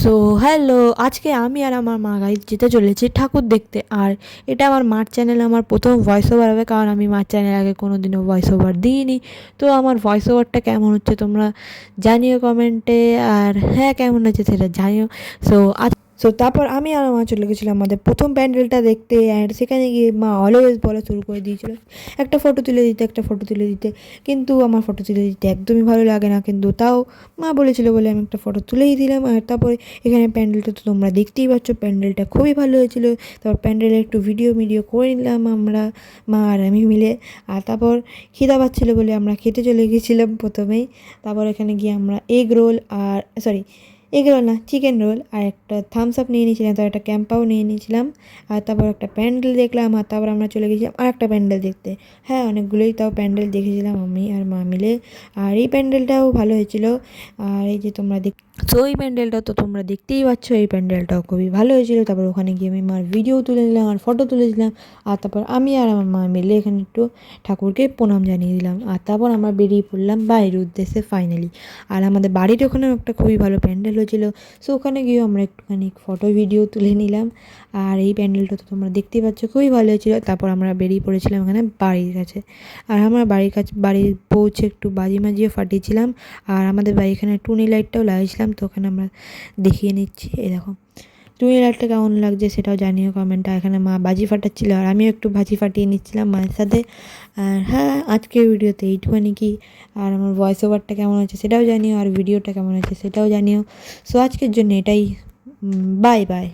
So hello, আজকে আমি আর আমার মা গাইজ যেতে চলেছি ঠাকুর দেখতে। আর এটা আমার মার চ্যানেলে আমার প্রথম ভয়েস ওভার হবে, কারণ আমি মার চ্যানেলে আগে কোনো দিনও ভয়েস ওভার দিইনি। তো আমার ভয়েস ওভারটা কেমন হচ্ছে তোমরা জানিও কমেন্টে, আর হ্যাঁ কেমন হচ্ছে সেটা জানিও। সো তারপর আমি আর মা চলে গেছিলাম আমাদের প্রথম প্যান্ডেলটা দেখতে। অ্যান্ড সেখানে গিয়ে মা অলওয়েজ বলা শুরু করে দিয়েছিল একটা ফটো তুলে দিতে, একটা ফটো তুলে দিতে। কিন্তু আমার ফটো তুলে দিতে একদমই ভালো লাগে না, কিন্তু তাও মা বলেছিল বলে আমি একটা ফটো তুলেই দিলাম। আর তারপরে এখানে প্যান্ডেলটা তো তোমরা দেখতেই পাচ্ছ, প্যান্ডেলটা খুবই ভালো হয়েছিল। তারপর প্যান্ডেলে একটু ভিডিও করে নিলাম আমরা, মা আর আমি মিলে। আর তারপর খিদা পাচ্ছিলো বলে আমরা খেতে চলে গেছিলাম প্রথমেই। তারপর এখানে গিয়ে আমরা এগ রোল আর এগ রোল না, চিকেন রোল আর একটা থামস আপ নিয়ে নিয়েছিলাম, তারপর একটা ক্যাম্পাও নিয়ে নিয়েছিলাম। আর তারপর একটা প্যান্ডেল দেখলাম, আর তারপর আমরা চলে গেছিলাম আর একটা প্যান্ডেল দেখতে। হ্যাঁ, অনেকগুলোই তাও প্যান্ডেল দেখেছিলাম আমি আর মা মিলে। আর এই প্যান্ডেলটাও ভালো হয়েছিল। আর এই যে তোমরা তো এই প্যান্ডেলটা তো তোমরা দেখতেই পাচ্ছ, এই প্যান্ডেলটাও খুবই ভালো হয়েছিল। তারপর ওখানে গিয়ে আমি মার ভিডিও তুলে নিলাম আর ফটো তুলেছিলাম। আর তারপর আমি আর আমার মা মিলে এখানে একটু ঠাকুরকে প্রণাম জানিয়ে দিলাম। আর তারপর আমরা বেরিয়ে পড়লাম বাইরের উদ্দেশ্যে ফাইনালি। আর আমাদের বাড়ির ওখানেও একটা খুবই ভালো প্যান্ডেল হয়েছিল। সো ওখানে গিয়েও আমরা একটুখানি ফটো ভিডিও তুলে নিলাম। আর এই প্যান্ডেলটা তো তোমরা দেখতেই পাচ্ছ, খুবই ভালো হয়েছিল। তারপর আমরা বেরিয়ে পড়েছিলাম এখানে বাড়ির কাছে। আর আমরা বাড়ির পৌঁছে একটু বাজি মাজিয়ে ফাটিয়েছিলাম। আর আমাদের বাড়ি এখানে টুনি লাইটটাও লাগিয়েছিলাম, তো ওখানে আমরা দেখিয়ে নিচ্ছি। এই দেখো টুনি লাইটটা কেমন লাগছে সেটাও জানিও কমেন্টে। এখানে মা বাজি ফাটাচ্ছিল আর আমিও একটু বাজি ফাটিয়ে নিচ্ছিলাম মায়ের সাথে। আর হ্যাঁ, আজকের ভিডিওতে এইটুখানি কি। আর আমার ভয়েস ওভারটা কেমন হচ্ছে সেটাও জানিও, আর ভিডিওটা কেমন হচ্ছে সেটাও জানিও। সো আজকের জন্য এটাই। Bye bye.